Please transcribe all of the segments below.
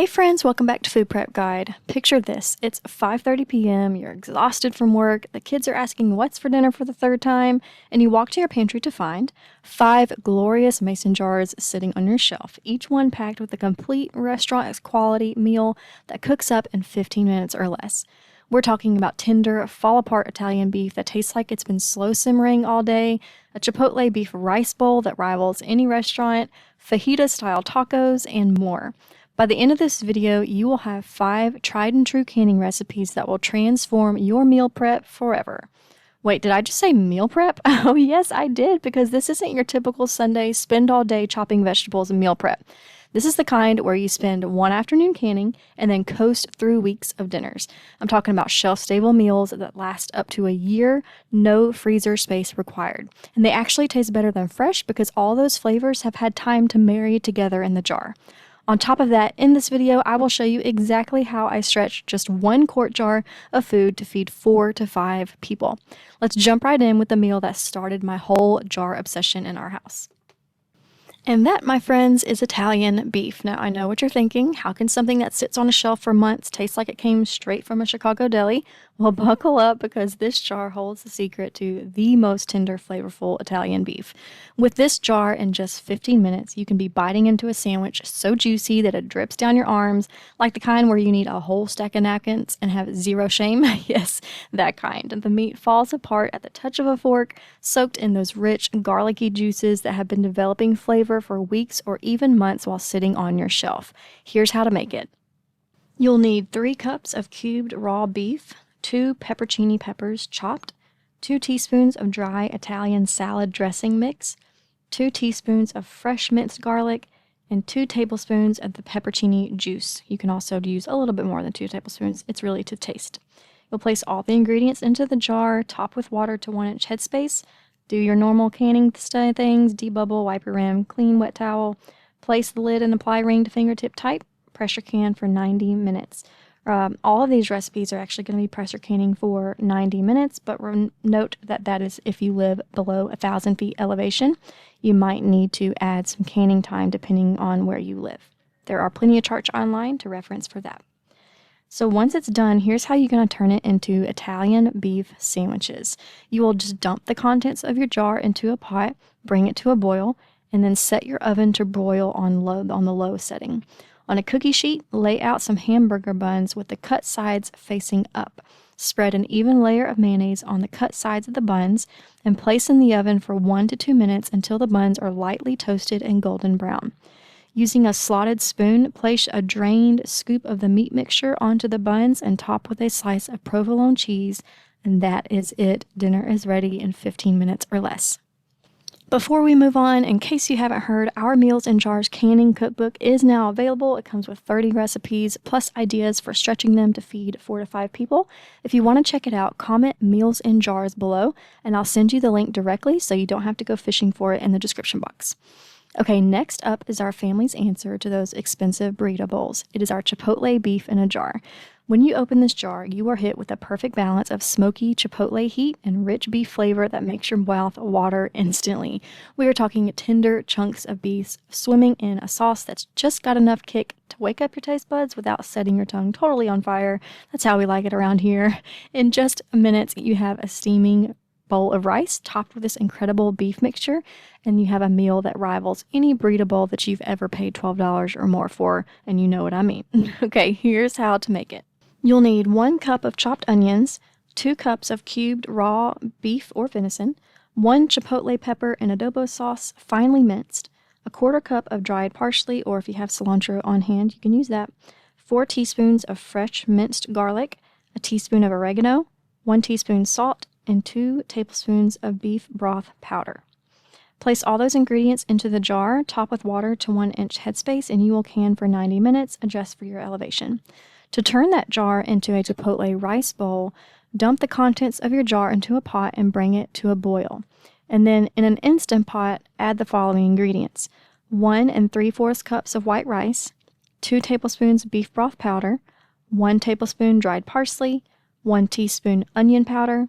Hey friends, welcome back to Food Prep Guide. Picture this, it's 5:30 p.m., you're exhausted from work, the kids are asking what's for dinner for the third time, and you walk to your pantry to find 5 glorious mason jars sitting on your shelf, each one packed with a complete restaurant quality meal that cooks up in 15 minutes or less. We're talking about tender, fall-apart Italian beef that tastes like it's been slow simmering all day, a Chipotle beef rice bowl that rivals any restaurant, fajita-style tacos, and more. By the end of this video, you will have 5 tried and true canning recipes that will transform your meal prep forever. Wait, did I just say meal prep? Oh yes, I did, because this isn't your typical Sunday spend all day chopping vegetables and meal prep. This is the kind where you spend one afternoon canning and then coast through weeks of dinners. I'm talking about shelf-stable meals that last up to a year, no freezer space required. And they actually taste better than fresh because all those flavors have had time to marry together in the jar. On top of that, in this video, I will show you exactly how I stretch just 1 quart jar of food to feed 4 to 5 people. Let's jump right in with the meal that started my whole jar obsession in our house. And that, my friends, is Italian beef. Now, I know what you're thinking. How can something that sits on a shelf for months taste like it came straight from a Chicago deli? Well, buckle up, because this jar holds the secret to the most tender, flavorful Italian beef. With this jar, in just 15 minutes, you can be biting into a sandwich so juicy that it drips down your arms, like the kind where you need a whole stack of napkins and have zero shame. Yes, that kind. And the meat falls apart at the touch of a fork, soaked in those rich, garlicky juices that have been developing flavor for weeks or even months while sitting on your shelf. Here's how to make it. You'll need 3 cups of cubed raw beef, 2 pepperoni peppers chopped, 2 teaspoons of dry Italian salad dressing mix, 2 teaspoons of fresh minced garlic, and 2 tablespoons of the pepperoni juice. You can also use a little bit more than 2 tablespoons. It's really to taste. You'll place all the ingredients into the jar, top with water to 1-inch headspace. Do your normal canning things, debubble, wipe your rim, clean wet towel, place the lid and apply ring to fingertip type, pressure can for 90 minutes. All of these recipes are actually going to be pressure canning for 90 minutes, but note that that is if you live below 1,000 feet elevation. You might need to add some canning time depending on where you live. There are plenty of charts online to reference for that. So once it's done, here's how you're going to turn it into Italian beef sandwiches. You will just dump the contents of your jar into a pot, bring it to a boil, and then set your oven to broil on the low setting. On a cookie sheet, lay out some hamburger buns with the cut sides facing up. Spread an even layer of mayonnaise on the cut sides of the buns and place in the oven for 1 to 2 minutes until the buns are lightly toasted and golden brown. Using a slotted spoon, place a drained scoop of the meat mixture onto the buns and top with a slice of provolone cheese, and that is it. Dinner is ready in 15 minutes or less. Before we move on, in case you haven't heard, our Meals in Jars canning cookbook is now available. It comes with 30 recipes plus ideas for stretching them to feed 4 to 5 people. If you want to check it out, comment Meals in Jars below, and I'll send you the link directly so you don't have to go fishing for it in the description box. Okay, next up is our family's answer to those expensive burrito bowls. It is our Chipotle beef in a jar. When you open this jar, you are hit with a perfect balance of smoky Chipotle heat and rich beef flavor that makes your mouth water instantly. We are talking tender chunks of beef swimming in a sauce that's just got enough kick to wake up your taste buds without setting your tongue totally on fire. That's how we like it around here. In just minutes, you have a steaming bowl of rice topped with this incredible beef mixture, and you have a meal that rivals any burrito bowl that you've ever paid $12 or more for, and you know what I mean. Okay, here's how to make it. You'll need 1 cup of chopped onions, 2 cups of cubed raw beef or venison, 1 chipotle pepper and adobo sauce finely minced, a 1/4 cup of dried parsley, or if you have cilantro on hand, you can use that, 4 teaspoons of fresh minced garlic, a teaspoon of oregano, 1 teaspoon salt, and 2 tablespoons of beef broth powder. Place all those ingredients into the jar, top with water to 1-inch headspace, and you will can for 90 minutes. Adjust for your elevation. To turn that jar into a Chipotle rice bowl, dump the contents of your jar into a pot and bring it to a boil. And then in an Instant Pot, add the following ingredients: 1 3/4 cups of white rice, 2 tablespoons beef broth powder, 1 tablespoon dried parsley, 1 teaspoon onion powder,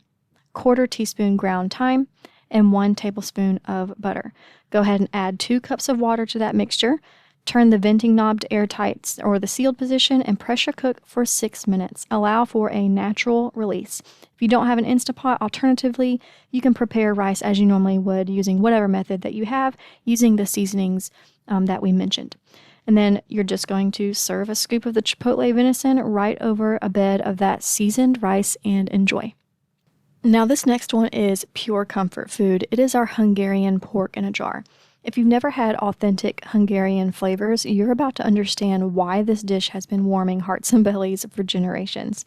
1/4 teaspoon ground thyme, and 1 tablespoon of butter. Go ahead and add 2 cups of water to that mixture. Turn the venting knob to airtight or the sealed position and pressure cook for 6 minutes. Allow for a natural release. If you don't have an Instapot, alternatively, you can prepare rice as you normally would using whatever method that you have, using the seasonings that we mentioned. And then you're just going to serve a scoop of the Chipotle venison right over a bed of that seasoned rice and enjoy. Now this next one is pure comfort food. It is our Hungarian pork in a jar. If you've never had authentic Hungarian flavors, you're about to understand why this dish has been warming hearts and bellies for generations.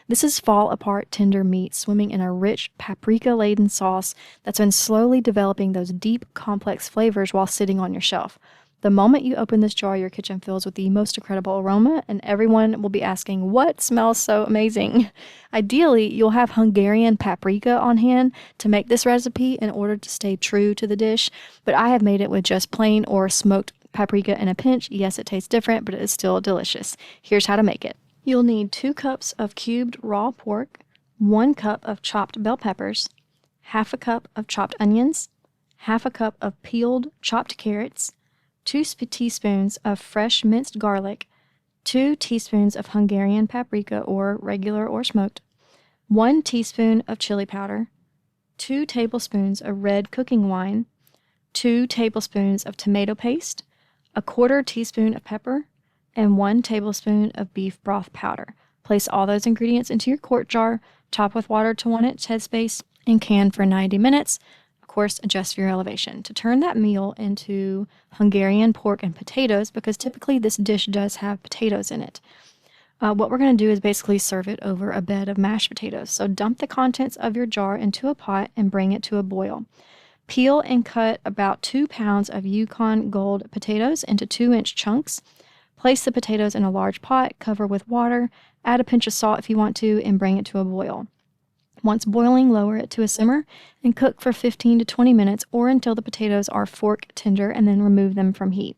This is fall-apart tender meat swimming in a rich, paprika-laden sauce that's been slowly developing those deep, complex flavors while sitting on your shelf. The moment you open this jar, your kitchen fills with the most incredible aroma, and everyone will be asking, what smells so amazing? Ideally, you'll have Hungarian paprika on hand to make this recipe in order to stay true to the dish, but I have made it with just plain or smoked paprika in a pinch. Yes, it tastes different, but it is still delicious. Here's how to make it. You'll need 2 cups of cubed raw pork, 1 cup of chopped bell peppers, half a cup of chopped onions, half a cup of peeled chopped carrots, 2 teaspoons of fresh minced garlic, 2 teaspoons of Hungarian paprika or regular or smoked, 1 teaspoon of chili powder, 2 tablespoons of red cooking wine, 2 tablespoons of tomato paste, a 1/4 teaspoon of pepper, and 1 tablespoon of beef broth powder. Place all those ingredients into your quart jar, top with water to 1-inch headspace, and can for 90 minutes. Of course, adjust for your elevation. To turn that meal into Hungarian pork and potatoes, because typically this dish does have potatoes in it. What we're going to do is basically serve it over a bed of mashed potatoes. So dump the contents of your jar into a pot and bring it to a boil. Peel and cut about 2 pounds of Yukon Gold potatoes into 2-inch chunks. Place the potatoes in a large pot, cover with water, add a pinch of salt if you want to, and bring it to a boil. Once boiling, lower it to a simmer and cook for 15 to 20 minutes or until the potatoes are fork tender, and then remove them from heat.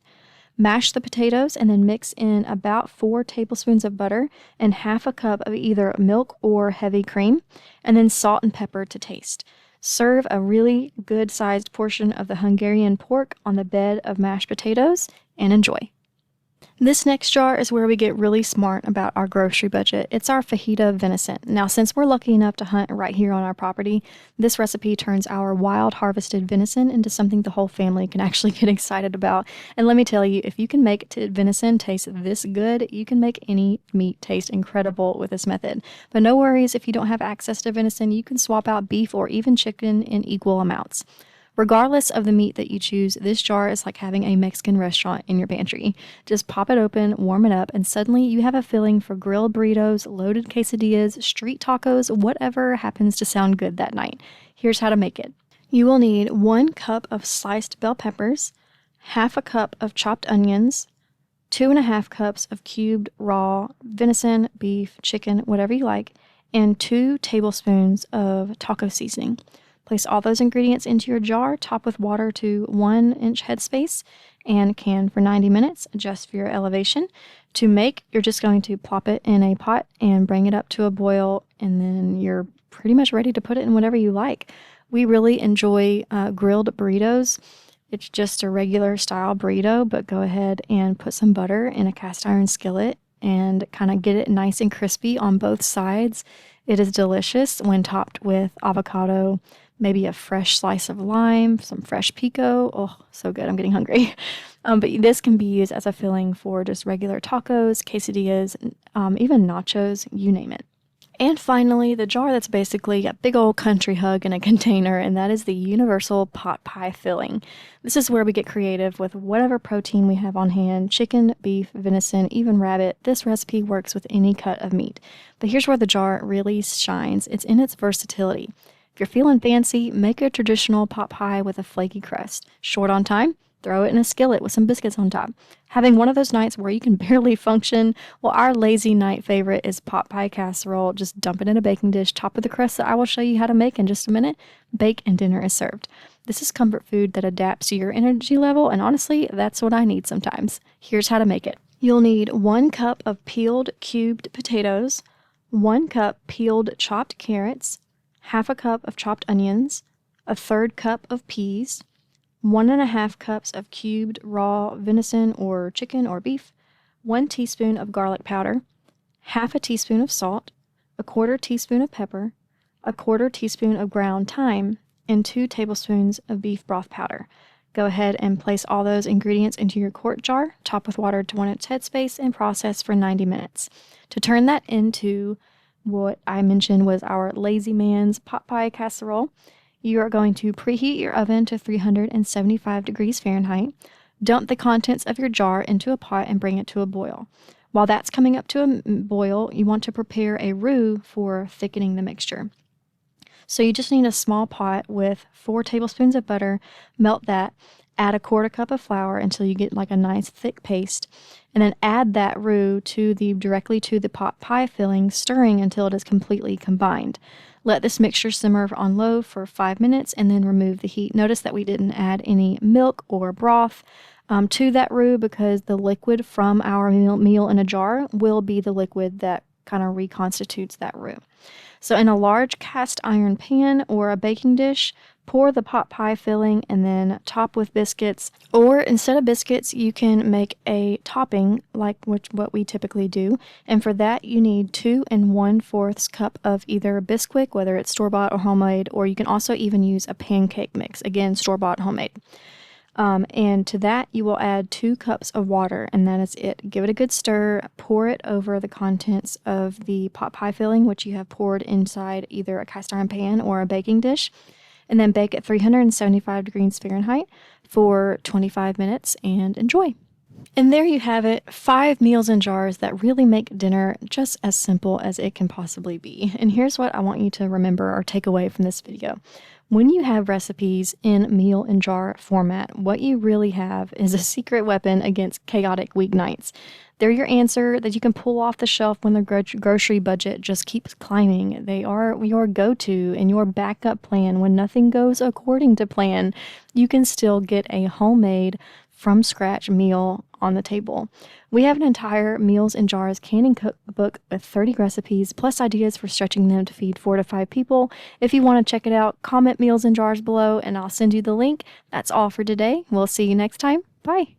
Mash the potatoes and then mix in about 4 tablespoons of butter and half a cup of either milk or heavy cream, and then salt and pepper to taste. Serve a really good-sized portion of the Hungarian pork on the bed of mashed potatoes and enjoy. This next jar is where we get really smart about our grocery budget. It's our Fajitas Venison. Now, since we're lucky enough to hunt right here on our property, this recipe turns our wild harvested venison into something the whole family can actually get excited about. And let me tell you, if you can make venison taste this good, you can make any meat taste incredible with this method. But no worries, if you don't have access to venison, you can swap out beef or even chicken in equal amounts. Regardless of the meat that you choose, this jar is like having a Mexican restaurant in your pantry. Just pop it open, warm it up, and suddenly you have a filling for grilled burritos, loaded quesadillas, street tacos, whatever happens to sound good that night. Here's how to make it. You will need 1 cup of sliced bell peppers, half a cup of chopped onions, 2.5 cups of cubed raw venison, beef, chicken, whatever you like, and 2 tablespoons of taco seasoning. Place all those ingredients into your jar, top with water to 1-inch headspace, and can for 90 minutes. Adjust for your elevation. To make, you're just going to plop it in a pot and bring it up to a boil, and then you're pretty much ready to put it in whatever you like. We really enjoy grilled burritos. It's just a regular style burrito, but go ahead and put some butter in a cast iron skillet and kind of get it nice and crispy on both sides. It is delicious when topped with avocado, maybe a fresh slice of lime, some fresh pico. Oh, so good. I'm getting hungry. But this can be used as a filling for just regular tacos, quesadillas, even nachos, you name it. And finally, the jar that's basically a big old country hug in a container, and that is the universal pot pie filling. This is where we get creative with whatever protein we have on hand: chicken, beef, venison, even rabbit. This recipe works with any cut of meat. But here's where the jar really shines. It's in its versatility. If you're feeling fancy, make a traditional pot pie with a flaky crust. Short on time? Throw it in a skillet with some biscuits on top. Having one of those nights where you can barely function? Well, our lazy night favorite is pot pie casserole. Just dump it in a baking dish, top with the crust that I will show you how to make in just a minute. Bake and dinner is served. This is comfort food that adapts to your energy level, and honestly, that's what I need sometimes. Here's how to make it. You'll need 1 cup of peeled cubed potatoes, 1 cup peeled chopped carrots, half a cup of chopped onions, a 1/3 cup of peas, 1.5 cups of cubed raw venison or chicken or beef, 1 teaspoon of garlic powder, half a teaspoon of salt, a 1/4 teaspoon of pepper, a 1/4 teaspoon of ground thyme, and 2 tablespoons of beef broth powder. Go ahead and place all those ingredients into your quart jar, top with water to 1 inch headspace, and process for 90 minutes. To turn that into what I mentioned was our Lazy Man's pot pie casserole, you are going to preheat your oven to 375 degrees Fahrenheit. Dump the contents of your jar into a pot and bring it to a boil. While that's coming up to a boil, you want to prepare a roux for thickening the mixture. So you just need a small pot with 4 tablespoons of butter, melt that, add a 1/4 cup of flour until you get like a nice thick paste, and then add that roux directly to the pot pie filling, stirring until it is completely combined. Let this mixture simmer on low for 5 minutes and then remove the heat. Notice that we didn't add any milk or broth to that roux because the liquid from our meal in a jar will be the liquid that kind of reconstitutes that roux. So in a large cast iron pan or a baking dish, pour the pot pie filling and then top with biscuits. Or instead of biscuits, you can make a topping like what we typically do. And for that, you need 2 1/4 cup of either Bisquick, whether it's store-bought or homemade, or you can also even use a pancake mix. Again, store-bought, homemade. And to that, you will add 2 cups of water, and that is it. Give it a good stir. Pour it over the contents of the pot pie filling, which you have poured inside either a cast iron pan or a baking dish, and then bake at 375 degrees Fahrenheit for 25 minutes and enjoy. And there you have it, 5 meals in jars that really make dinner just as simple as it can possibly be. And here's what I want you to remember or take away from this video. When you have recipes in meal in jar format, what you really have is a secret weapon against chaotic weeknights. They're your answer that you can pull off the shelf when the grocery budget just keeps climbing. They are your go-to and your backup plan when nothing goes according to plan. You can still get a homemade from scratch meal on the table. We have an entire Meals in Jars canning cookbook with 30 recipes plus ideas for stretching them to feed 4 to 5 people. If you want to check it out, comment Meals in Jars below and I'll send you the link. That's all for today. We'll see you next time. Bye.